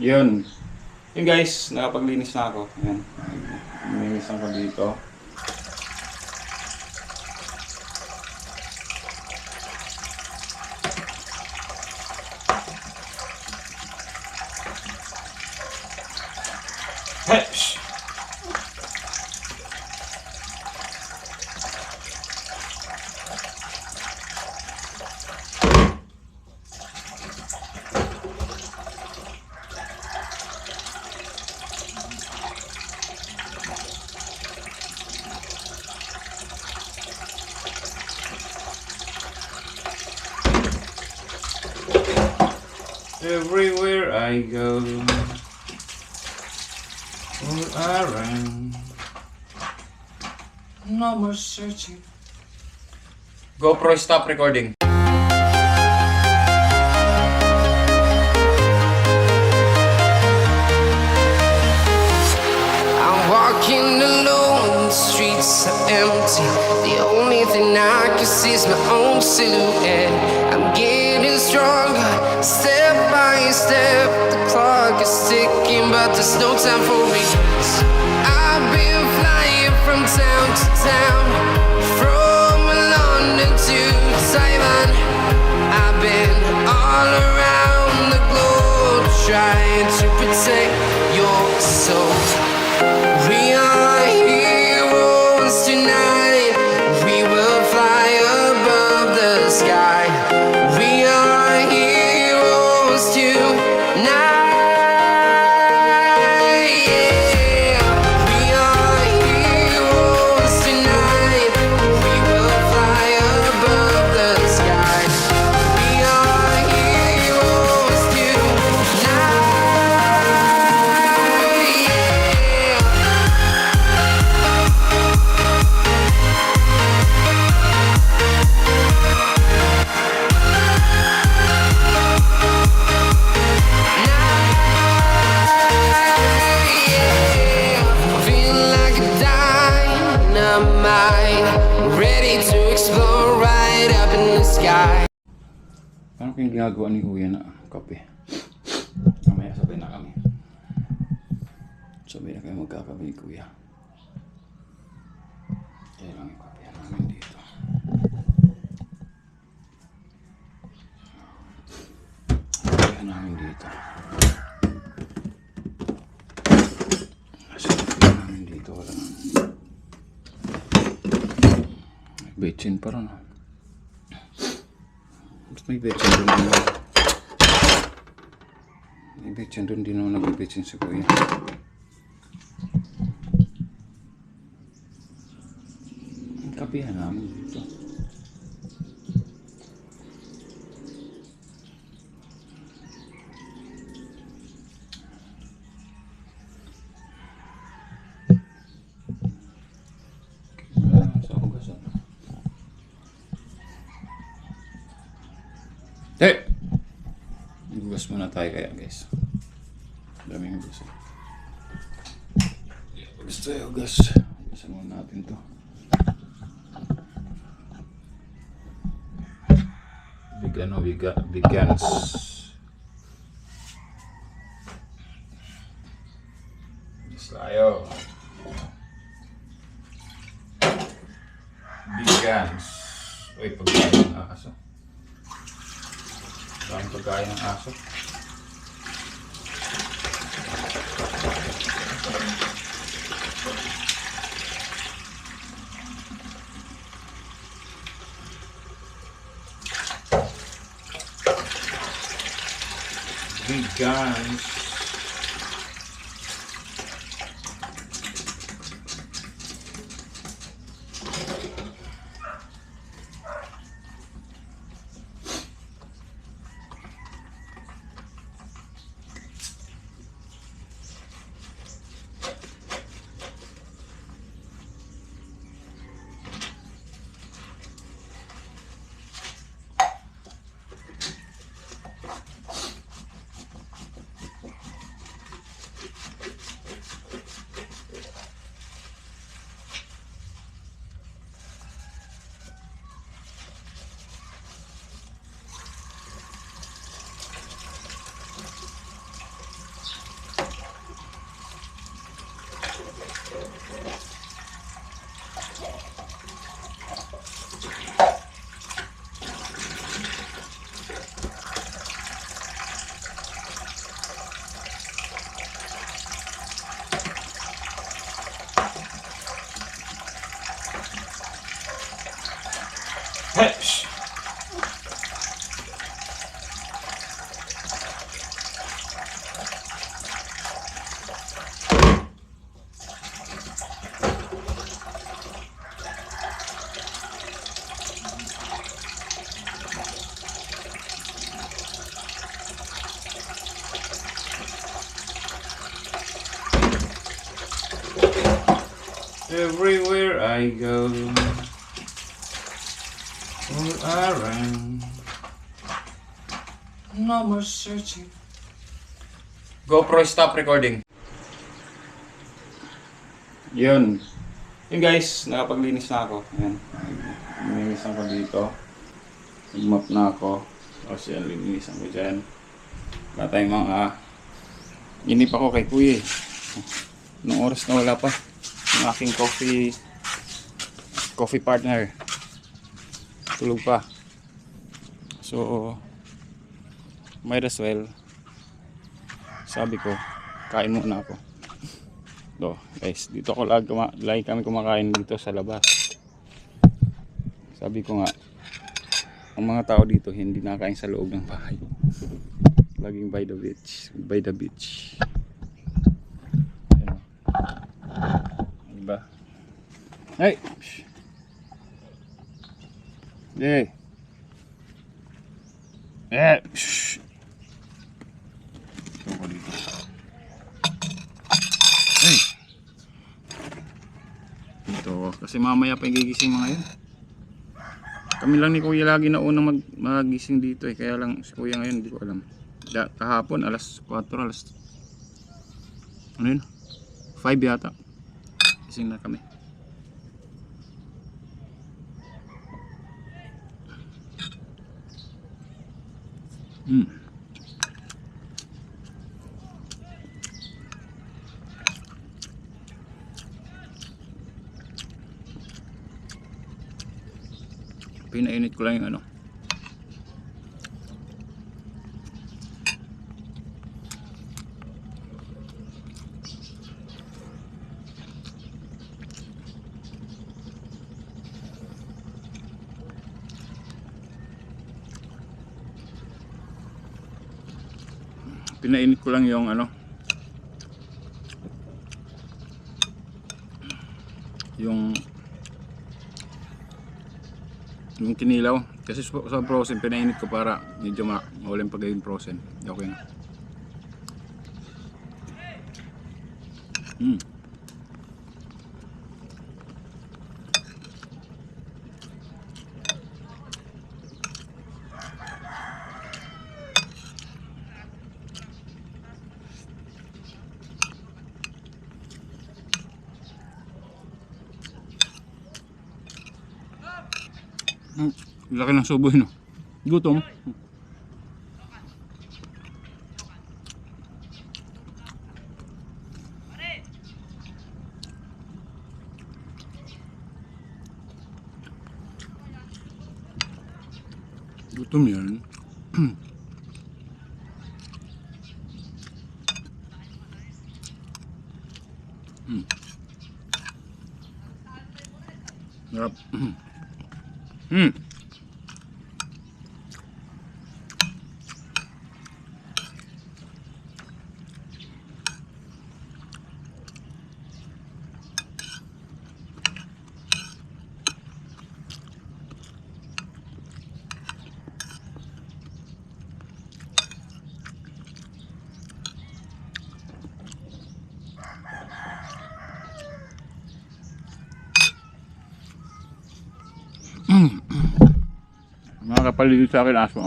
Yun. Yun guys, nakapaglinis na ako. Ayan. Linis ako dito. Hesh! Everywhere I go, all around, no more searching. GoPro, stop recording. I'm walking alone, the streets are empty. The only thing I can see is my own silhouette. I'm getting stronger, step by step. The clock is ticking, but there's no time for regrets. I've been flying from town to town, from London to Taiwan. I've been all around the globe, trying to protect your soul. We are heroes tonight. We will fly above the sky. We are heroes tonight. Yeah. We are heroes tonight. We will fly above the sky. We are heroes tonight. Yeah. Feeling like a dynamite, ready to explode right up in the sky. Paano kung ginagawa ni Kuya na kape? Mamaya sabay na kami. Sabay na kayo magkakape ni Kuya. Kaya lang yung kape namin dito. Kape namin dito. Kape namin dito. Wala na. Betchin pa rin. Ba't may betchin doon din? May betchin doon din naman nag-betchin si Kuya. Ang kapihan namin dito. Sa hugasan. Hey! Hugas muna tayo kaya guys. Daming hugas. Hugas tayo, hugas. Hugasan muna natin to. Vegans. Hugas tayo. Vegans. Uy, pagkain ng aso. Daming pagkain ng aso. Vegans. Hey, shh. Everywhere I go, all around, no more searching. GoPro, stop recording. Yun. Yun guys, nakapaglinis na ako. Ayan. Linis ako dito. Nag-mop na ako. Tapos yan, linisan ko dyan. Wala tayong mga... Inip ako kay kuya eh. Nung oras na wala pa. Yung aking coffee partner. Tulog pa. So, might as well. Sabi ko, kain muna ako. Do, guys, dito ako lagi kami kumakain dito sa labas. Sabi ko nga, ang mga tao dito hindi nakain sa loob ng bahay. Laging by the beach. By the beach. Ayan. Diba? Hey! Hey! Eh! Shh! Ito ko dito. Hey! Ito, kasi mamaya pa yung gigising mga yun. Kami lang ni kuya lagi na unang magising dito eh. Kaya lang si kuya ngayon hindi ko alam. Kahapon alas 4, ano yun? 5 yata. Gising na kami. Pinainit ko lang yung ano. Pinainit ko lang yung ano, yung kinilaw kasi sa frozen pinainit ko para medyo mawala yung pagiging frozen. Okay na. Laki ng suboy no. Gutom. Gutom yan. Sarap. Nakakapaligid sa akin aso.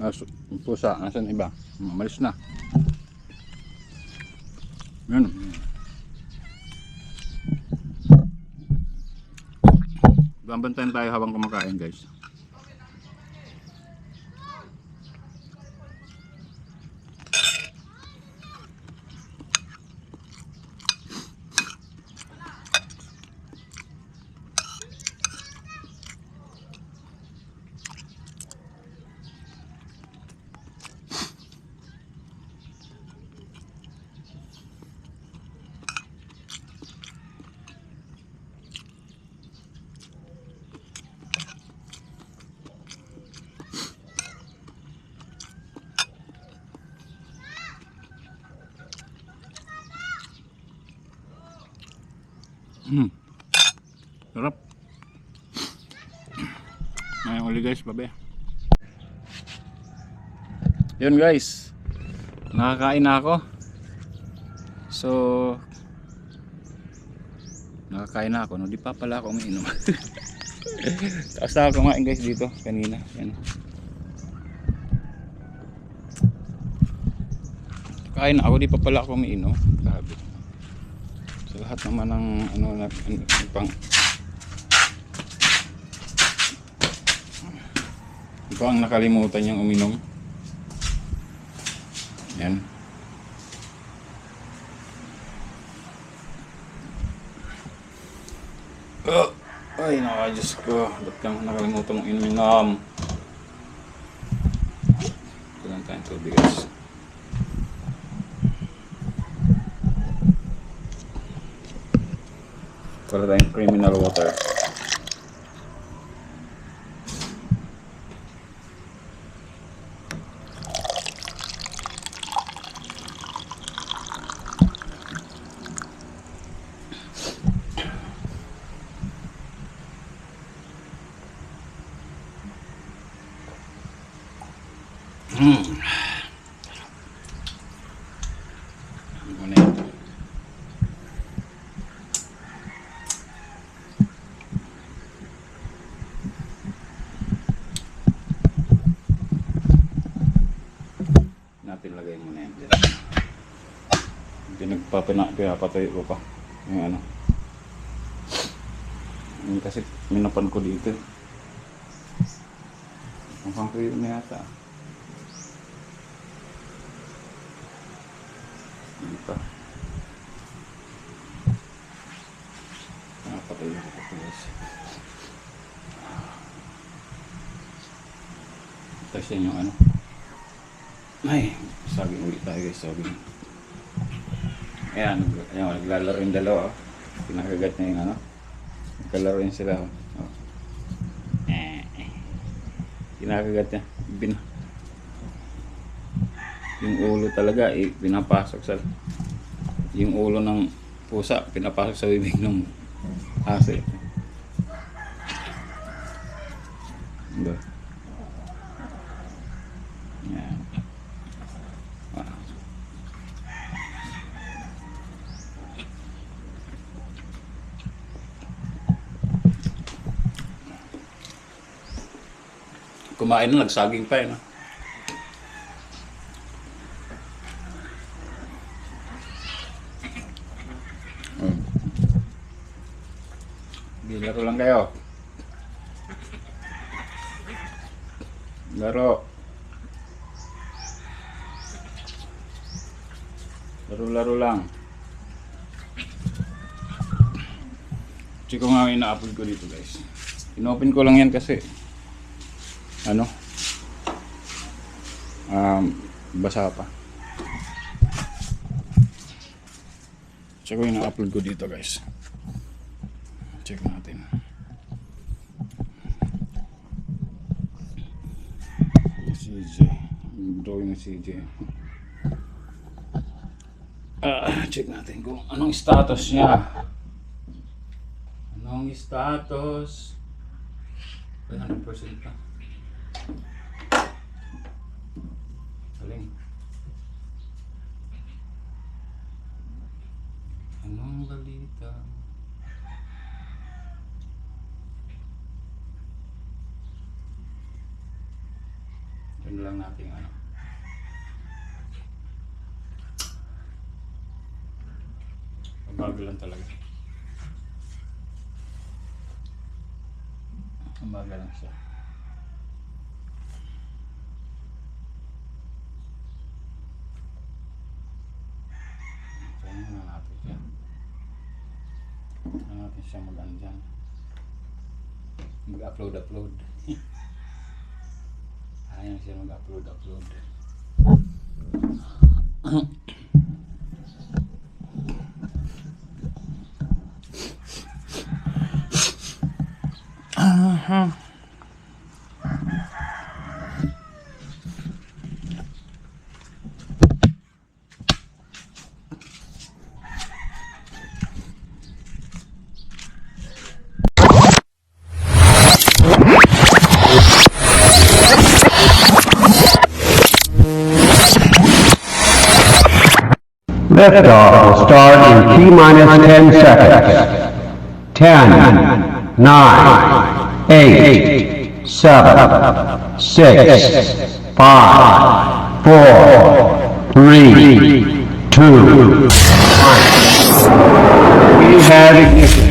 Aso, pusa, nasan iba? Malis na. Yan. Bantayan tayo habang kumakain guys. Ngayon uli guys, babe. Yun guys, nakakain na ako. So nakakain na ako, no? Di pa pala ako umiinom. Tapos na ako kumain guys dito kanina. Yan. Kain na ako, di pa pala ako umiinom. Grabe. So lahat naman ng ano pang ito ang nakalimutan niyang uminom. Yan. Ay, naka, Diyos ko. Ba't ka nakalimutan mong inom? Ito lang tayong tubig guys. Wala tayong criminal water. Ano yan? Natin lagay muna yan dyan. Pinapatayo ko pa yung ano. Yung kasi minapan ko dito. Mukhang tuyo na yata. Dito. Pinapatayo ko pa guys. Tapos yan yung ano. Ay, saging ulit tayo guys, saging. Ayan, naglalaro yung dalawa. Pinakagat niya yung ano. Nagkalaro yun sila. Oh. Pinakagat niya. Yung ulo talaga, pinapasok sa... Yung ulo ng pusa, pinapasok sa bibig ng aso. Diba? Yan. Kumain na, nagsaging pa yun. Laro lang kayo. Laro. Laro lang. Chiko nga ina-upload ko dito guys. Inopen ko lang yan kasi ano basa pa. Chiko ina-upload ko dito guys. Check natin. CJ. Drawing ng CJ. Check natin kung anong status niya. Anong status? 100% pa. Galing. Anong balita? Yun lang natin ano. Bago lang talaga. Umaga lang siya. Kaya na natin siya. Kaya natin siya mag-andyan. Mag-upload. Ayaw siya mag-upload. Liftoff will start in T-minus 10 seconds. 10, 9, 8, 7, 6, 5, 4, 3, 2, 1. We have ignition.